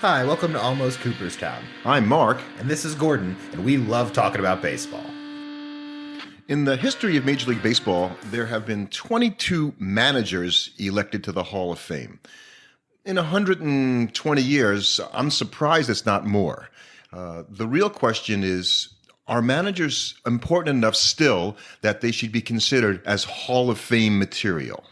Hi, welcome to Almost Cooperstown. I'm Mark. And this is Gordon, and we love talking about baseball. In the history of Major League Baseball, there have been 22 managers elected to the Hall of Fame. In 120 years, I'm surprised it's not more. The real question is, are managers important enough still that they should be considered as Hall of Fame material?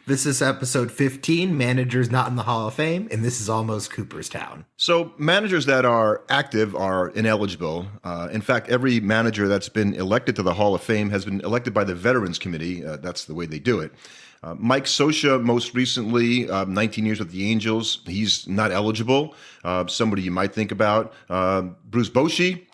This is episode 15, Managers Not in the Hall of Fame, and this is Almost Cooperstown. So managers that are active are ineligible. In fact, every manager that's been elected to the Hall of Fame has been elected by the Veterans Committee. That's the way they do it. Mike Scioscia, most recently, 19 years with the Angels. He's not eligible. Somebody you might think about. Bruce Bochy,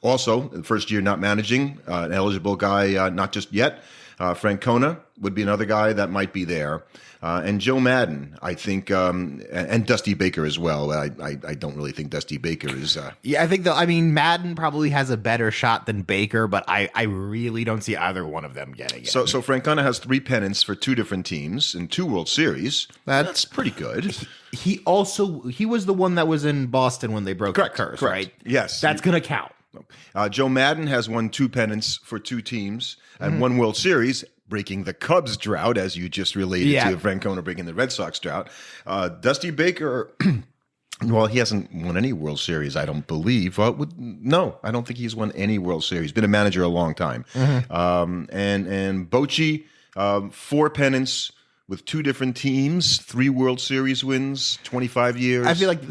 also, the first year not managing, an eligible guy, not just yet. Francona would be another guy that might be there. And Joe Madden, I think, and Dusty Baker as well. I don't really think Dusty Baker is... Yeah, I think, Madden probably has a better shot than Baker, but I really don't see either one of them getting it. So Francona has 3 pennants for 2 different teams and 2 World Series. That's pretty good. He was the one that was in Boston when they broke the curse, right? Yes. That's going to count. Joe Madden has won 2 pennants for 2 teams and 1 World Series, breaking the Cubs drought, as you just related to Francona breaking the Red Sox drought. Dusty Baker, well, he hasn't won any World Series, I don't believe. No, I don't think he's won any World Series. He's been a manager a long time. And Bochy, 4 pennants with 2 different teams, 3 World Series wins, 25 years. I feel like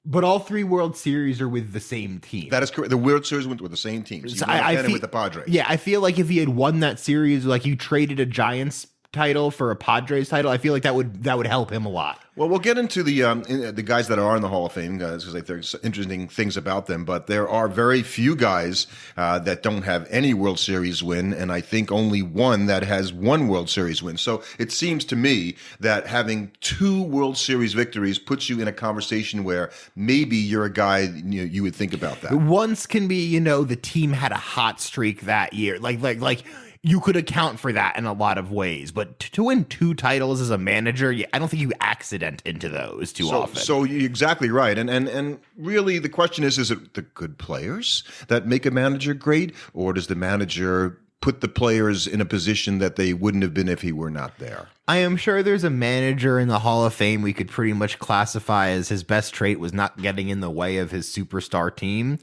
But all 3 World Series are with the same team. That is correct. The World Series went with the same team. So you won with the Padres. Yeah, I feel like if he had won that series, like you traded a Giants title for a Padres title, I feel like that would help him a lot. Well, we'll get into the guys that are in the Hall of Fame, guys, because there's interesting things about them. But there are very few guys that don't have any World Series win, and I think only one that has 1 World Series win. So it seems to me that having 2 World Series victories puts you in a conversation where maybe you're a guy you would think about that. Once can be, the team had a hot streak that year, like. You could account for that in a lot of ways, but to win 2 titles as a manager, I don't think you accident into those too often. So you're exactly right. And really the question is it the good players that make a manager great, or does the manager put the players in a position that they wouldn't have been if he were not there? I am sure there's a manager in the Hall of Fame we could pretty much classify as his best trait was not getting in the way of his superstar team.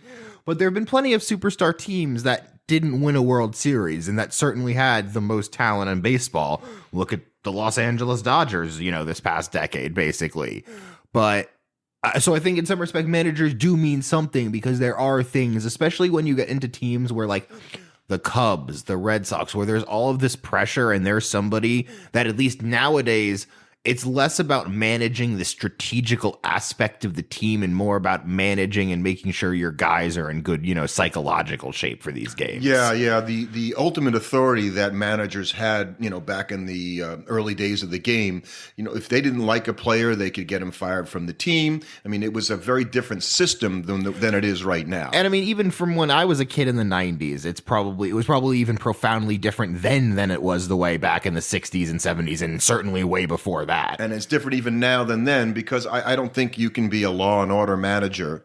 But there have been plenty of superstar teams that didn't win a World Series, and that certainly had the most talent in baseball. Look at the Los Angeles Dodgers, this past decade, basically. But so I think in some respect, managers do mean something, because there are things, especially when you get into teams where like the Cubs, the Red Sox, where there's all of this pressure and there's somebody that at least nowadays it's less about managing the strategical aspect of the team and more about managing and making sure your guys are in good, psychological shape for these games. Yeah. The ultimate authority that managers had, back in the early days of the game, if they didn't like a player, they could get him fired from the team. I mean, it was a very different system than it is right now. And I mean, even from when I was a kid in the 90s, it was probably even profoundly different then than it was the way back in the 60s and 70s, and certainly way before that. And it's different even now than then, because I don't think you can be a law and order manager,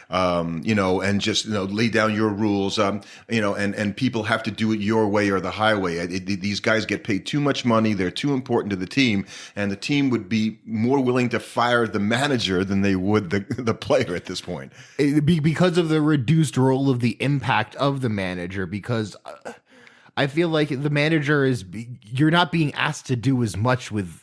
and just, lay down your rules, and people have to do it your way or the highway. These guys get paid too much money. They're too important to the team, and the team would be more willing to fire the manager than they would the player at this point. Because of the reduced role of the impact of the manager, because I feel like the manager you're not being asked to do as much with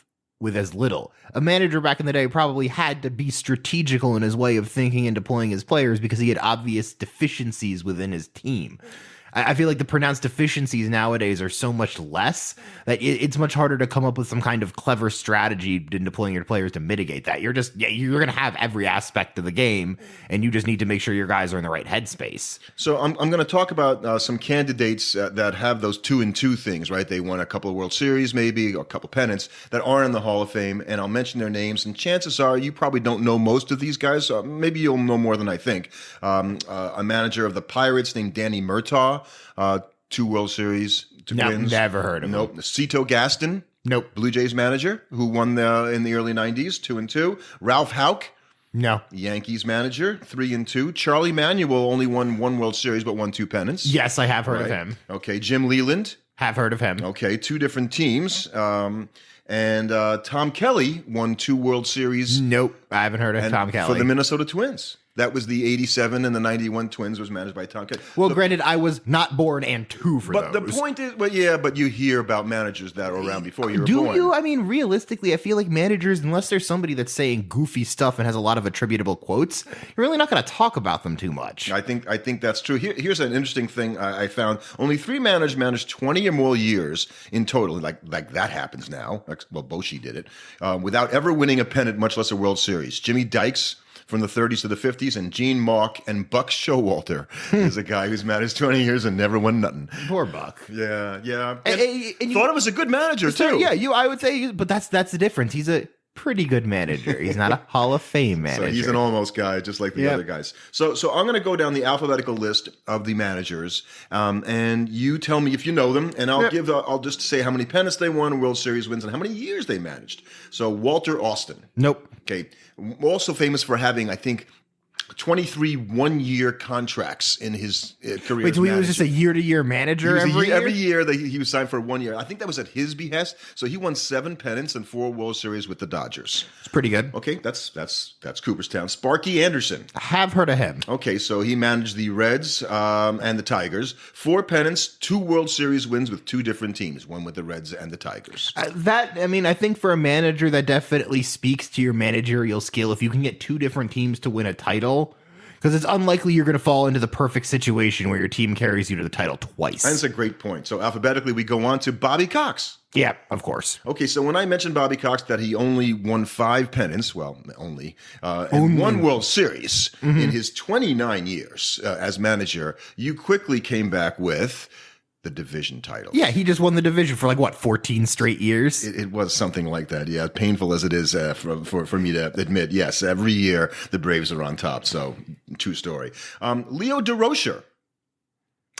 as little. A manager back in the day probably had to be strategical in his way of thinking and deploying his players because he had obvious deficiencies within his team. I feel like the pronounced deficiencies nowadays are so much less that it's much harder to come up with some kind of clever strategy in deploying your players to mitigate that. You're going to have every aspect of the game, and you just need to make sure your guys are in the right headspace. So I'm going to talk about some candidates that have those 2-2 things, right? They won a couple of World Series, maybe, or a couple pennants that aren't in the Hall of Fame, and I'll mention their names. And chances are you probably don't know most of these guys. Maybe you'll know more than I think. A manager of the Pirates named Danny Murtaugh. 2 World Series, 2 wins. Never heard of him. Nope. Cito Gaston, Nope. Blue Jays manager who won in the early 90s, 2-2. Ralph Houck, No. Yankees manager, 3-2. Charlie Manuel only won one World Series but won 2 pennants. Yes, I have heard of him. Okay, Jim Leland. Have heard of him. Okay, 2 different teams. And Tom Kelly won 2 World Series. Nope. I haven't heard of Tom Kelly. For the Minnesota Twins. That was the 87 and the 91 Twins was managed by Tom Kelly. Well, granted, I was not born and 2 for But those. the point is, but you hear about managers that were around before you were Do born. you? I mean, realistically, I feel like managers, unless there's somebody that's saying goofy stuff and has a lot of attributable quotes, you're really not going to talk about them too much. I think that's true. Here's an interesting thing I found. Only 3 managers managed 20 or more years in total. Like that happens now. Well, Boshi did it without ever winning a pennant, much less a World Series. Jimmy Dykes from the 30s to the 50s, and Gene Mauch and Buck Showalter is a guy who's managed 20 years and never won nothing. Poor Buck. Yeah. And Thought it was a good manager, too. Yeah, I would say, but that's the difference. He's a pretty good manager. He's not a Hall of Fame manager. So he's an almost guy, just like the other guys. So I'm going to go down the alphabetical list of the managers, and you tell me if you know them, and I'll just say how many pennants they won, World Series wins, and how many years they managed. So Walter Austin. Nope. Okay. Also famous for having, I think, 23 one-year contracts in his career. Wait, so he was just a year-to-year manager every year that he was signed for 1 year. I think that was at his behest. So he won 7 pennants and 4 World Series with the Dodgers. It's pretty good. Okay, that's Cooperstown. Sparky Anderson. I have heard of him. Okay, so he managed the Reds and the Tigers. 4 pennants, 2 World Series wins with 2 different teams, one with the Reds and the Tigers. I think for a manager, that definitely speaks to your managerial skill. If you can get 2 different teams to win a title, because it's unlikely you're going to fall into the perfect situation where your team carries you to the title twice. That's a great point. So alphabetically, we go on to Bobby Cox. Yeah, of course. Okay, so when I mentioned Bobby Cox that he only won 5 pennants, and 1 World Series in his 29 years as manager, you quickly came back with the division title. Yeah, he just won the division for 14 straight years? It was something like that, yeah. Painful as it is for me to admit, yes, every year the Braves are on top, so true story. Leo DeRocher.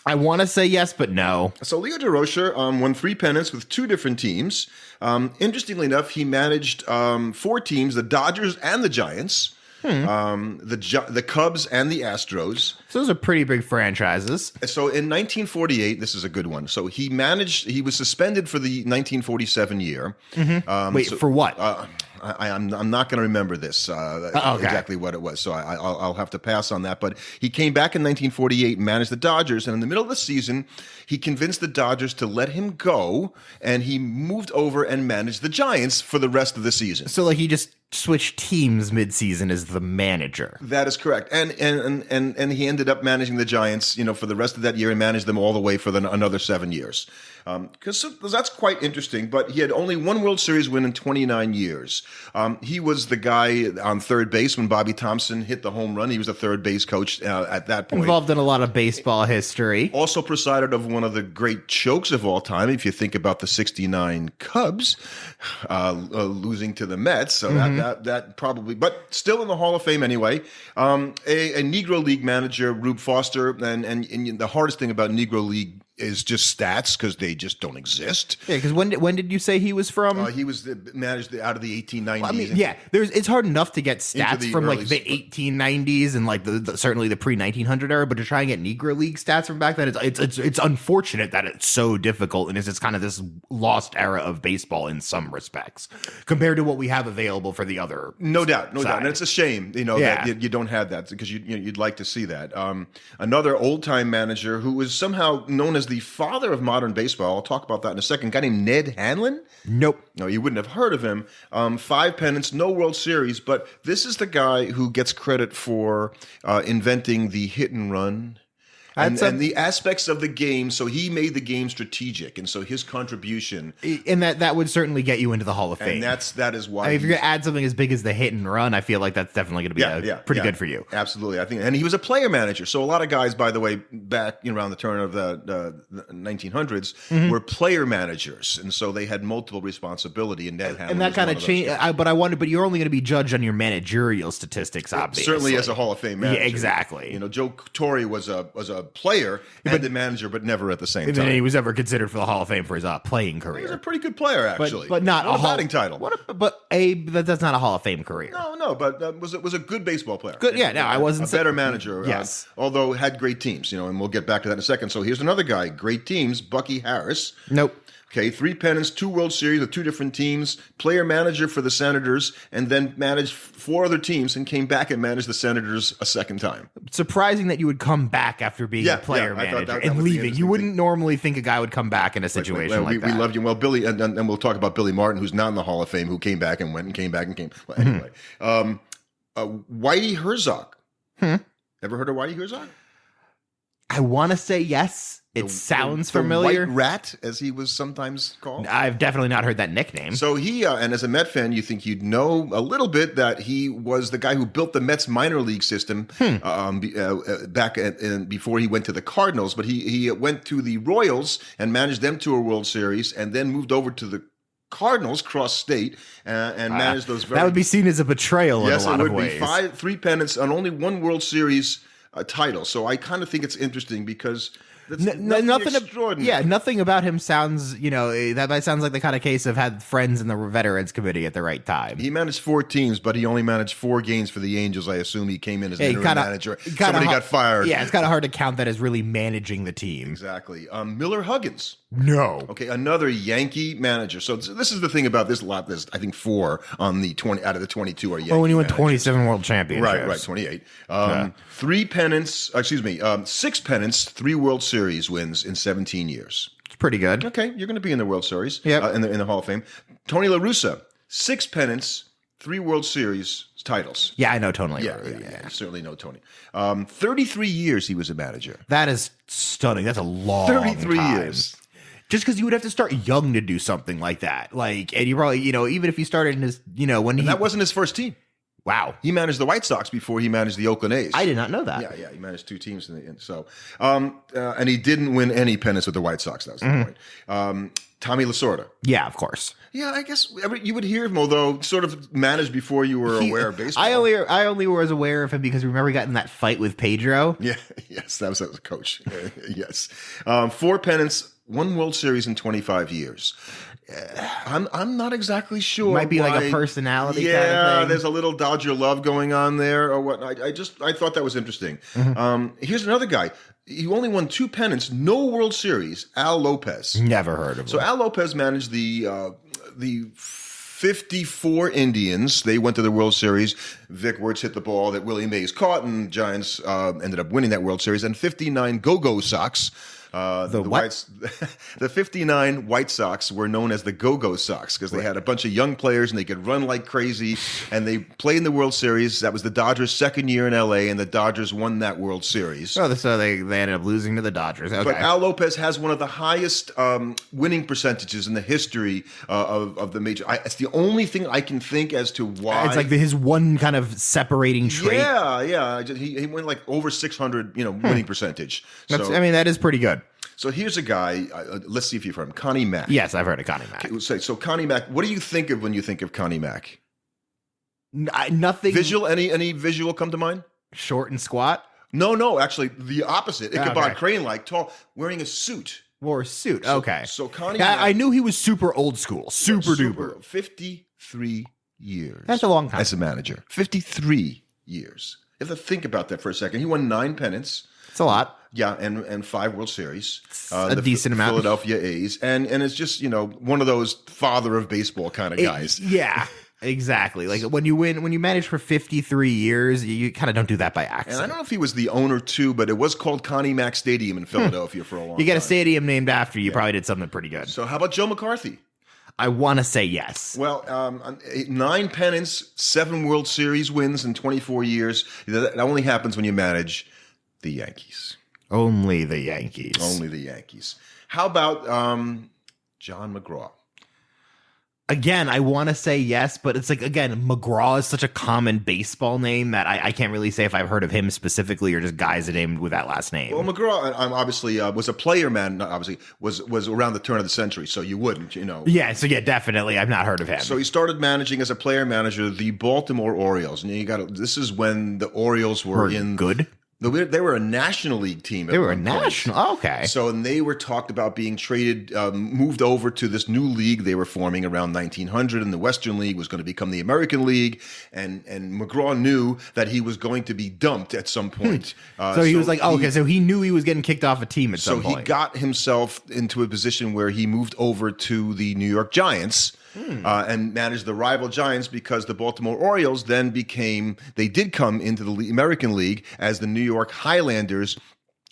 I want to say yes, but no. So Leo DeRocher won 3 pennants with 2 different teams. Interestingly enough, he managed 4 teams, the Dodgers and the Giants. The Cubs and the Astros. So those are pretty big franchises. So in 1948, this is a good one. So he was suspended for the 1947 year. For what? I'm not going to remember this exactly what it was, so I'll have to pass on that. But he came back in 1948 and managed the Dodgers, and in the middle of the season, he convinced the Dodgers to let him go, and he moved over and managed the Giants for the rest of the season. So he just switched teams mid-season as the manager. That is correct, and he ended up managing the Giants, for the rest of that year, and managed them all the way for another 7 years. Because that's quite interesting, but he had only 1 World Series win in 29 years. He was the guy on third base when Bobby Thompson hit the home run. He was the third base coach at that point. Involved in a lot of baseball history. Also presided over one of the great chokes of all time, if you think about the 69 Cubs losing to the Mets. So that probably, but still in the Hall of Fame anyway. A Negro League manager, Rube Foster, and the hardest thing about Negro League is just stats because they just don't exist. Yeah, because when did you say he was from? He was managed out of the 1890s. Well, it's hard enough to get stats from the 1890s and certainly the pre-1900 era, but to try and get Negro League stats from back then, it's unfortunate that it's so difficult, and it's kind of this lost era of baseball in some respects compared to what we have available for the other. No doubt, and it's a shame, that you don't have that because you'd like to see that. Another old-time manager who was somehow known as the father of modern baseball. I'll talk about that in a second. A guy named Ned Hanlon? Nope. No, you wouldn't have heard of him. 5 pennants, no World Series, but this is the guy who gets credit for inventing the hit and run. And the aspects of the game, so he made the game strategic, and so his contribution, and that would certainly get you into the Hall of Fame. And that is why. If you're gonna add something as big as the hit and run, I feel like that's definitely going to be pretty good for you. Absolutely, I think. And he was a player manager, so a lot of guys, by the way, back around the turn of the 1900s, were player managers, and so they had multiple responsibility. And that kind of changed. But you're only going to be judged on your managerial statistics, obviously. Certainly, as a Hall of Fame manager, yeah, exactly. Joe Torre was a player and the manager, but never at the same And time. then he was ever considered for the Hall of Fame for his playing He was a career. pretty good player, actually. But not Won a batting title. That's not a Hall of Fame career. No, but was a good baseball player. Good, yeah. No, I wasn't a better manager. Yes, although had great teams, and we'll get back to that in a second. So here's another guy, great teams, Bucky Harris. Nope. Okay, 3 pennants, 2 World Series with 2 different teams, player manager for the Senators, and then managed 4 other teams and came back and managed the Senators a second time. Surprising that you would come back after being a player I thought manager that and was the leaving. You wouldn't normally think a guy would come back in a situation like that. We loved you. Well, Billy, and we'll talk about Billy Martin, who's not in the Hall of Fame, who came back and went and came back and came. Well, anyway, Whitey Herzog. Ever heard of Whitey Herzog? I want to say yes. It sounds familiar. The White Rat, as he was sometimes called. I've definitely not heard that nickname. So he, and as a Met fan, you think you'd know a little bit that he was the guy who built the Mets minor league system back before he went to the Cardinals. But he went to the Royals and managed them to a World Series, and then moved over to the Cardinals, cross state, and managed those. That would be seen as a betrayal in a lot of ways. Yes, it would be 3 pennants and only 1 World Series title. So I kind of think it's interesting because. Nothing extraordinary. Yeah, nothing about him sounds, that sounds like the kind of case of had friends in the Veterans Committee at the right time. He managed 4 teams, but he only managed 4 games for the Angels. I assume he came in as an interim manager. Somebody got fired. Yeah, it's kind of hard to count that as really managing the team. Exactly. Miller Huggins. No. Okay, another Yankee manager. So this is the thing about this lot. There's, I think, 4 on the 20 out of the 22 are Yankee. When you win managers. 27 World Championships. Right, 28. 3 pennants, 6 pennants, 3 World Series wins in 17 years. It's pretty good. Okay, you're going to be in the World Series, yep. in the Hall of Fame. Tony La Russa, 6 pennants, 3 World Series titles. Yeah, I know Tony. Yeah, you certainly know Tony. 33 years he was a manager. That is stunning. That's a long 33 time. years. Just because you would have to start young to do something like that. And you probably, even if you started in his, when that wasn't his first team. Wow. He managed the White Sox before he managed the Oakland A's. I did not know that. Yeah, he managed 2 teams and he didn't win any pennants with the White Sox. That was the point. Tommy Lasorda. Yeah, of course. Yeah, I guess you would hear him, although sort of managed before you were aware of baseball. I only was aware of him because remember he got in that fight with Pedro. Yeah, yes, that was a coach. Yes, 4 pennants, 1 World Series in 25I years. I'm not exactly sure. Might be like a personality kind of thing. Yeah, there's a little Dodger love going on there or what. I thought that was interesting. Here's another guy. He only won 2 pennants, no World Series. Al Lopez. Never heard of him. So Al Lopez managed the 54 Indians. They went to the World Series. Vic Wertz hit the ball that Willie Mays caught, and Giants ended up winning that World Series. And 59 Go-Go Sox. The 59 White Sox were known as the Go-Go Sox because they had a bunch of young players and they could run like crazy. And they played in the World Series. That was the Dodgers' second year in L.A., and the Dodgers won that World Series. Oh, so they ended up losing to the Dodgers. Okay. But Al Lopez has one of the highest winning percentages in the history of the major. It's the only thing I can think as to why. It's like his one kind of separating trait. Yeah. He went like over 600, winning percentage. That is pretty good. So here's a guy. Let's see if you've heard him. Connie Mack. Yes, I've heard of Connie Mack. So Connie Mack. What do you think of when you think of Connie Mack? Nothing. Visual? Any visual come to mind? Short and squat? No. Actually, the opposite. Ichabod Crane-like, tall, wearing a suit. Wore a suit. Okay. So Connie. I knew he was super old school. Super duper. 53 years. That's a long time. As a manager. 53 years. You have to think about that for a second. He won 9 pennants. It's a lot. Yeah, and 5 World Series. A decent amount. Philadelphia A's. And it's just, one of those father of baseball kind of guys. Yeah, exactly. Like when you manage for 53 years, you kind of don't do that by accident. And I don't know if he was the owner too, but it was called Connie Mack Stadium in Philadelphia for a long time. You get a stadium named after you, probably did something pretty good. So how about Joe McCarthy? I want to say yes. Well, 9 pennants, 7 World Series wins in 24 years. That only happens when you manage the Yankees. Only the Yankees. Only the Yankees. How about John McGraw? Again, I want to say yes, but it's like, again, McGraw is such a common baseball name that I can't really say if I've heard of him specifically or just guys named with that last name. Well, McGraw obviously was a player man, obviously, was around the turn of the century, so you wouldn't, Yeah, so definitely. I've not heard of him. So he started managing as a player manager the Baltimore Orioles. And this is when the Orioles were in... Good? They were a National League team. They were a national. Oh, okay. So, and they were talked about being traded, moved over to this new league they were forming around 1900, and the Western League was going to become the American League. And McGraw knew that he was going to be dumped at some point. So he was like, okay, so he knew he was getting kicked off a team at some point. So he got himself into a position where he moved over to the New York Giants. And managed the rival Giants, because the Baltimore Orioles then they did come into the American League as the New York Highlanders,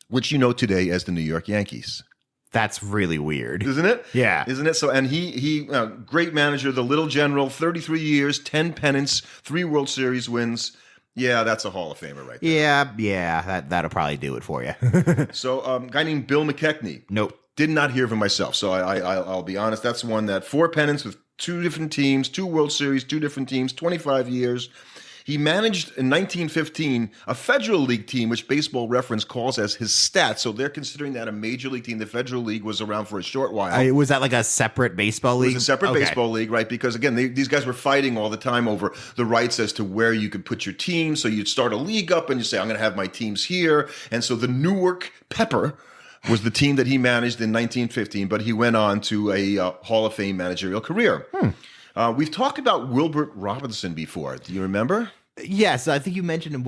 which you know today as the New York Yankees. That's really weird. Isn't it? Yeah. Isn't it? So, and he great manager, the Little General, 33 years, 10 pennants, 3 World Series wins. Yeah, that's a Hall of Famer right there. Yeah, that'll probably do it for you. So, a guy named Bill McKechnie. Nope. Did not hear of him myself, so I'll be honest. That's one that 4 pennants with 2 different teams, 2 World Series, 2 different teams, 25 years. He managed in 1915 a Federal League team, which Baseball Reference calls as his stats. So they're considering that a Major League team. The Federal League was around for a short while. Was that like a separate baseball league? It was a separate baseball league, right? Because again, these guys were fighting all the time over the rights as to where you could put your team. So you'd start a league up and you say, I'm going to have my teams here. And so the Newark Pepper was the team that he managed in 1915, but he went on to a Hall of Fame managerial career. We've talked about Wilbert Robinson before. Do you remember? Yes, I think you mentioned him.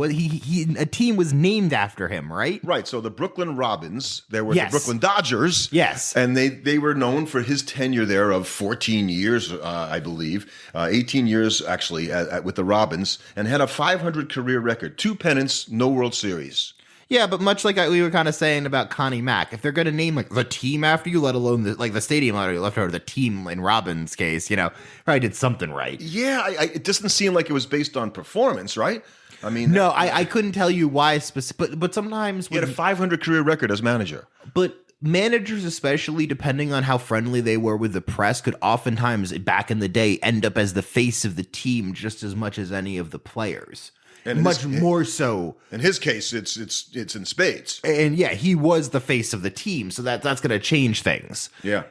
A team was named after him, right? Right. So the Brooklyn Robins, there were Yes. the Brooklyn Dodgers. Yes. And they were known for his tenure there of 14 years, I believe, 18 years actually with the Robins, and had a 500 career record, 2 pennants, no World Series. Yeah, but much like we were kind of saying about Connie Mack, if they're going to name like the team after you, let alone the stadium after you, left over the team in Robin's case, probably did something right. Yeah, it doesn't seem like it was based on performance, right? I mean, no, I couldn't tell you why specific, but sometimes he had a 500 career record as manager. But managers, especially depending on how friendly they were with the press, could oftentimes back in the day end up as the face of the team just as much as any of the players. And much more so. In his case, it's in spades. And yeah, he was the face of the team, so that's going to change things. Yeah.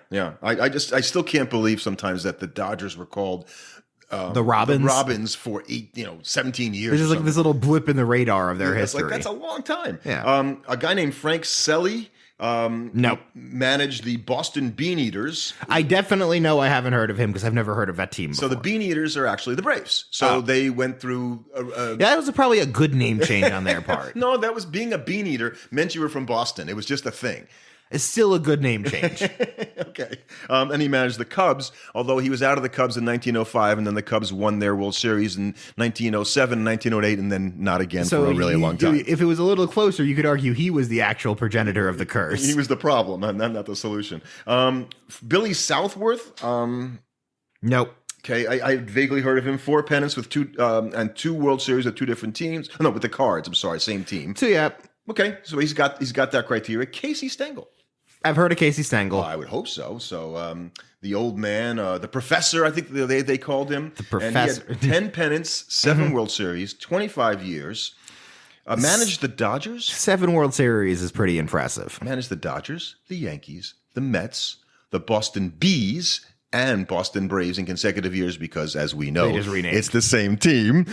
I still can't believe sometimes that the Dodgers were called the Robins for 17 years. There's just like this little blip in the radar of their history. That's a long time. Yeah. A guy named Frank Selly. No. Managed the Boston Bean Eaters. I definitely know I haven't heard of him because I've never heard of that team before. So the Bean Eaters are actually the Braves. So they went through... that was probably a good name change on their part. No, that was being a Bean Eater meant you were from Boston. It was just a thing. It's still a good name change. Okay. And he managed the Cubs, although he was out of the Cubs in 1905, and then the Cubs won their World Series in 1907, 1908, and then not again for a really long time. If it was a little closer, you could argue he was the actual progenitor of the curse. He was the problem, not the solution. Billy Southworth. Nope. Okay, I vaguely heard of him. 4 pennants with 2 World Series with 2 different teams. No, with the Cards. I'm sorry, same team. So yeah. Okay, so he's got that criteria. Casey Stengel. I've heard of Casey Stengel. I would hope so. So the old man, the professor, I think they called him. The professor. And he had 10 pennants, 7 World Series, 25 years. Managed the Dodgers. 7 World Series is pretty impressive. Managed the Dodgers, the Yankees, the Mets, the Boston Bees, and Boston Braves in consecutive years because, as we know, it's the same team.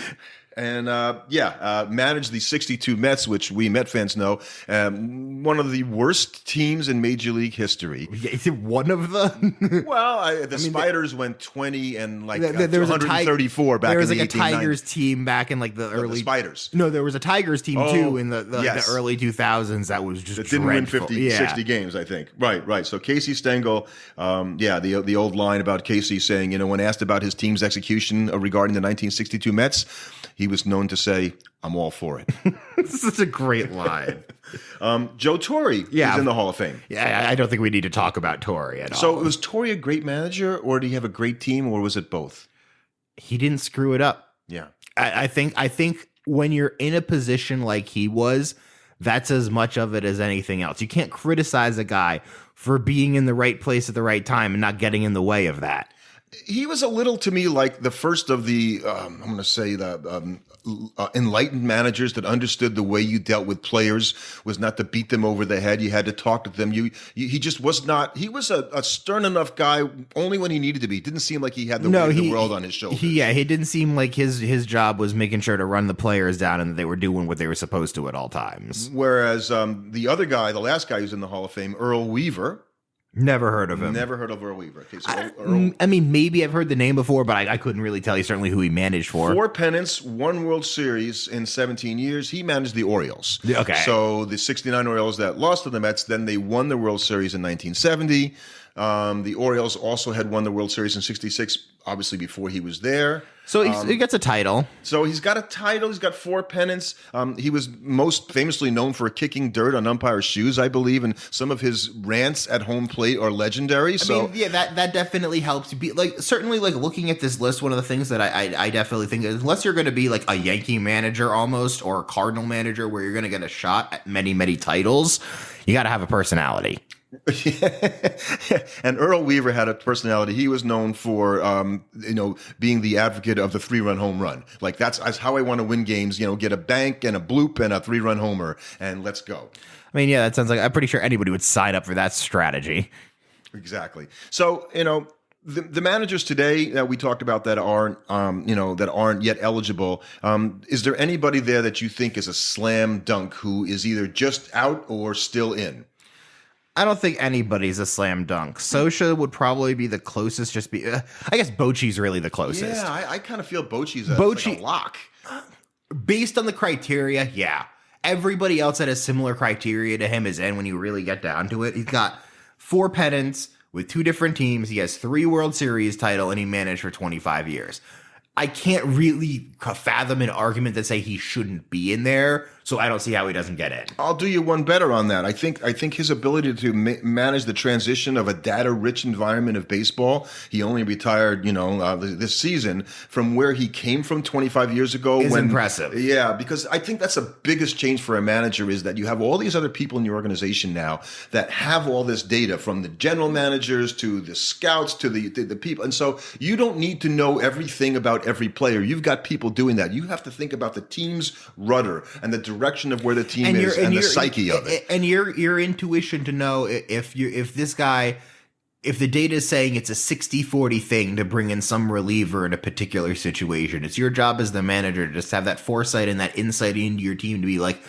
And managed the 62 Mets, which we Met fans know, one of the worst teams in Major League history. Is it one of them? Well, the Spiders went 20 and there was 134 back in the 1890s. There was like a Tigers team back in like the early... The Spiders. No, there was a Tigers team too in the early 2000s that was just didn't win 60 games, I think. Right. So Casey Stengel, the old line about Casey saying, when asked about his team's execution regarding the 1962 Mets, he was known to say, I'm all for it. This is such a great line. Joe Torre is in the Hall of Fame. Yeah, I don't think we need to talk about Torre at all. So was Torre a great manager, or did he have a great team, or was it both? He didn't screw it up. Yeah. I think when you're in a position like he was, that's as much of it as anything else. You can't criticize a guy for being in the right place at the right time and not getting in the way of that. He was a little to me like the first of the, I'm going to say the enlightened managers that understood the way you dealt with players was not to beat them over the head. You had to talk to them. He just was not, he was a stern enough guy only when he needed to be. It didn't seem like he had the weight of the world on his shoulders. He didn't seem like his job was making sure to run the players down and that they were doing what they were supposed to at all times. Whereas the other guy, the last guy who's in the Hall of Fame, Earl Weaver. Never heard of him. Never heard of Earl Weaver. Okay, so I mean, maybe I've heard the name before, but I couldn't really tell you certainly who he managed for. 4 pennants, 1 World Series in 17 years. He managed the Orioles. Okay. So the 69 Orioles that lost to the Mets, then they won the World Series in 1970. The Orioles also had won the World Series in 66, obviously before he was there. So he gets a title. So he's got a title. He's got 4 pennants. He was most famously known for kicking dirt on umpires' shoes, I believe, and some of his rants at home plate are legendary. I mean, yeah, that definitely helps. Certainly looking at this list, one of the things that I definitely think is, unless you're going to be like a Yankee manager almost or a Cardinal manager where you're going to get a shot at many, many titles, you got to have a personality. And Earl Weaver had a personality. He was known for, being the advocate of the 3-run home run. Like that's how I want to win games. Get a bank and a bloop and a 3-run homer, and let's go. I mean, yeah, that sounds like I'm pretty sure anybody would sign up for that strategy. Exactly. So the managers today that we talked about that aren't yet eligible. Is there anybody there that you think is a slam dunk who is either just out or still in? I don't think anybody's a slam dunk. Sosha would probably be the closest. I guess Bochy's really the closest. Yeah, I kind of feel Bochy's like a lock. Based on the criteria, yeah. Everybody else that has similar criteria to him is in when you really get down to it. He's got 4 pennants with 2 different teams. He has 3 World Series title, and he managed for 25 years. I can't really fathom an argument that say he shouldn't be in there, so I don't see how he doesn't get in. I'll do you one better on that. I think his ability to manage the transition of a data-rich environment of baseball, he only retired, this season, from where he came from 25 years ago. Is impressive. Yeah, because I think that's the biggest change for a manager is that you have all these other people in your organization now that have all this data, from the general managers to the scouts to the people. And so you don't need to know everything about every player. You've got people doing that. You have to think about the team's rudder and the direction of where the team is and the psyche of it. And your intuition to know if the data is saying it's a 60-40 thing to bring in some reliever in a particular situation. It's your job as the manager to just have that foresight and that insight into your team to be like,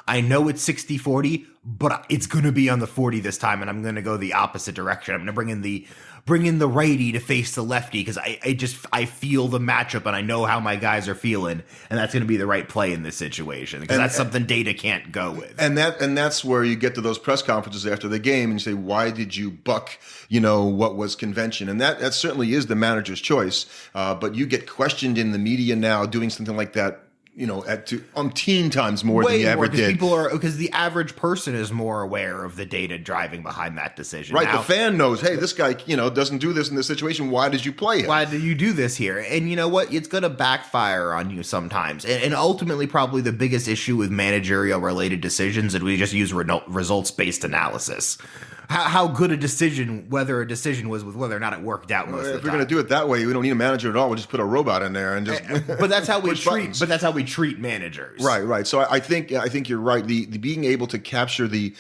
I know it's 60-40, but it's going to be on the 40 this time, and I'm going to go the opposite direction. I'm going to bring in the righty to face the lefty because I feel the matchup and I know how my guys are feeling, and that's going to be the right play in this situation because that's something data can't go with. And that's where you get to those press conferences after the game and you say, why did you buck, what was convention? And that certainly is the manager's choice. But you get questioned in the media now doing something like that, at umpteen times more than you ever did. Because the average person is more aware of the data driving behind that decision. Right, the fan knows, hey, this guy, doesn't do this in this situation. Why did you play him? Why did you do this here? And you know what? It's going to backfire on you sometimes. And ultimately, probably the biggest issue with managerial-related decisions is we just use results-based analysis. How good a decision, whether a decision was with whether or not it worked out most of the time. If we're going to do it that way, we don't need a manager at all. We'll just put a robot in there and just. But that's how we treat. But that's how we treat managers. Right. So I think you're right. The being able to capture the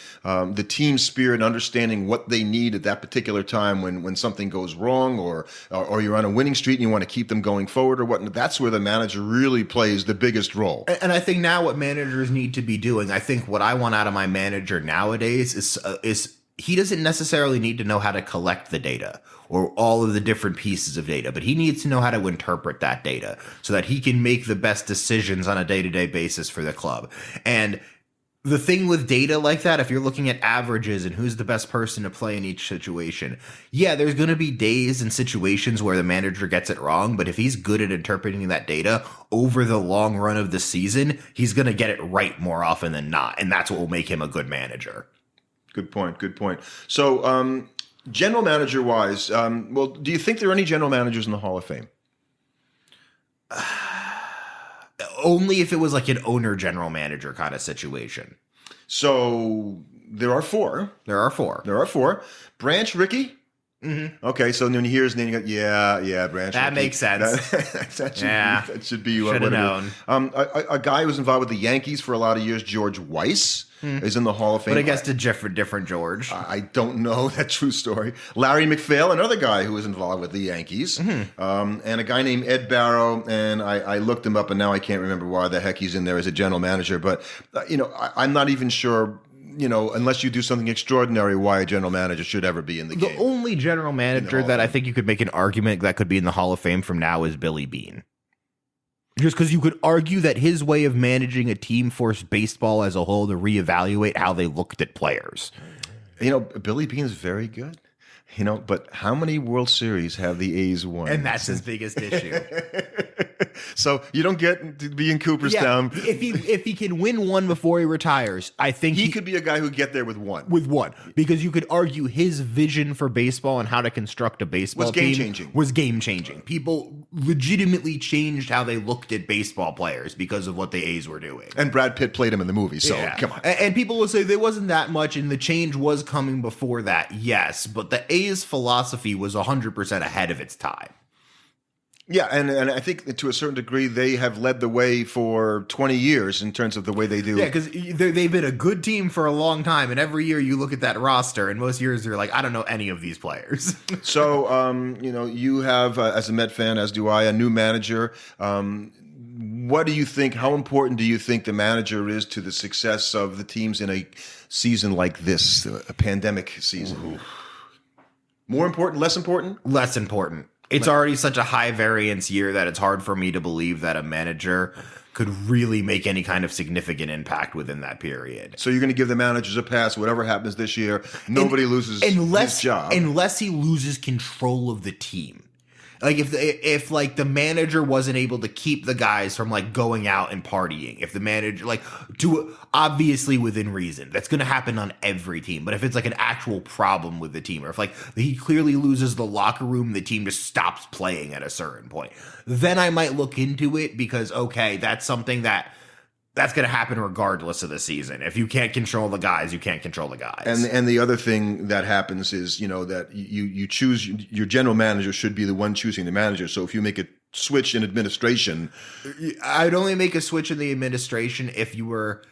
team spirit, and understanding what they need at that particular time when something goes wrong, or you're on a winning streak and you want to keep them going forward or whatnot. That's where the manager really plays the biggest role. And I think now what managers need to be doing. I think what I want out of my manager nowadays is. He doesn't necessarily need to know how to collect the data or all of the different pieces of data, but he needs to know how to interpret that data so that he can make the best decisions on a day-to-day basis for the club. And the thing with data like that, if you're looking at averages and who's the best person to play in each situation, yeah, there's going to be days and situations where the manager gets it wrong, but if he's good at interpreting that data over the long run of the season, he's going to get it right more often than not, and that's what will make him a good manager. Good point. So, general manager wise, do you think there are any general managers in the Hall of Fame? Only if it was like an owner general manager kind of situation. So there are 4. There are 4. Branch Rickey, Okay, so then you hear his name, you go, yeah, Branch. That makes sense. That should be what Should have it known. is. A guy who was involved with the Yankees for a lot of years, George Weiss, is in the Hall of Fame. But I guess to different George. I don't know that true story. Larry McPhail, another guy who was involved with the Yankees, and a guy named Ed Barrow. And I looked him up, and now I can't remember why the heck he's in there as a general manager. But I'm not even sure. Unless you do something extraordinary, why a general manager should ever be in the game. The only general manager that I think you could make an argument that could be in the Hall of Fame from now is Billy Beane. Just because you could argue that his way of managing a team forced baseball as a whole to reevaluate how they looked at players. Billy Beane is very good. But how many World Series have the A's won? And that's his biggest issue. So you don't get to be in Cooperstown. Yeah, if he can win one before he retires, I think he could be a guy who'd get there with one. Because you could argue his vision for baseball and how to construct a baseball team was game changing. People legitimately changed how they looked at baseball players because of what the A's were doing. And Brad Pitt played him in the movie, so come on. And people will say there wasn't that much, and the change was coming before that. Yes, but the A's philosophy was 100% ahead of its time. Yeah, and I think to a certain degree they have led the way for 20 years in terms of the way they do. Yeah, because they've been a good team for a long time, and every year you look at that roster, and most years you're like, I don't know any of these players. So, you have, as a Met fan, as do I, a new manager. What do you think, how important do you think the manager is to the success of the teams in a season like this, a pandemic season? Ooh. More important, less important? Less important. It's already such a high variance year that it's hard for me to believe that a manager could really make any kind of significant impact within that period. So you're going to give the managers a pass, whatever happens this year, nobody loses his job. Unless he loses control of the team. Like if like the manager wasn't able to keep the guys from like going out and partying, if the manager to obviously within reason, that's going to happen on every team. But if it's like an actual problem with the team, or if like he clearly loses the locker room, the team just stops playing at a certain point, then I might look into it because that's something that's going to happen regardless of the season. If you can't control the guys, you can't control the guys. And the other thing that happens is, that you choose, your general manager should be the one choosing the manager. So if you make a switch in administration. I'd only make a switch in the administration if you were...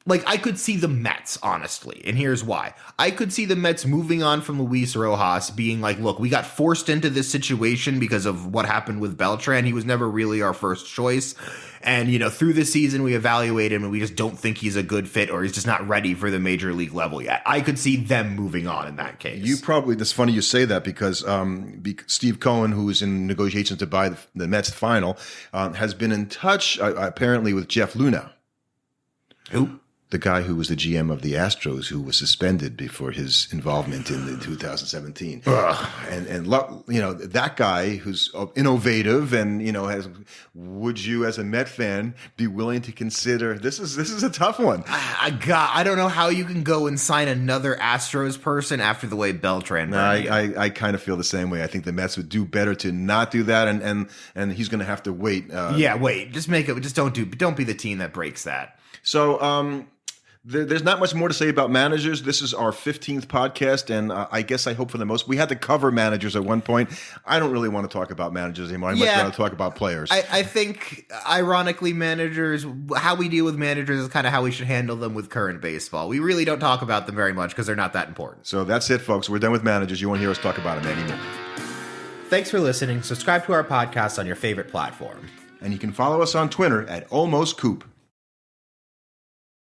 I could see the Mets, honestly, and here's why. I could see the Mets moving on from Luis Rojas, being like, look, we got forced into this situation because of what happened with Beltran. He was never really our first choice. And, through the season, we evaluate him, and we just don't think he's a good fit, or he's just not ready for the major league level yet. I could see them moving on in that case. It's funny you say that because Steve Cohen, who is in negotiations to buy the Mets final, has been in touch, apparently, with Jeff Luna. Who? The guy who was the GM of the Astros, who was suspended before his involvement in the 2017. And that guy who's innovative and, would you as a Met fan be willing to consider, this is a tough one. I don't know how you can go and sign another Astros person after the way Beltran. I kind of feel the same way. I think the Mets would do better to not do that. And he's going to have to wait. Wait, just make it. Just don't be the team that breaks that. So, there's not much more to say about managers. This is our 15th podcast, and I guess I hope for the most. We had to cover managers at one point. I don't really want to talk about managers anymore. I much rather talk about players. I think, ironically, managers, how we deal with managers is kind of how we should handle them with current baseball. We really don't talk about them very much because they're not that important. So that's it, folks. We're done with managers. You won't hear us talk about them anymore. Thanks for listening. Subscribe to our podcast on your favorite platform. And you can follow us on Twitter at AlmostCoop.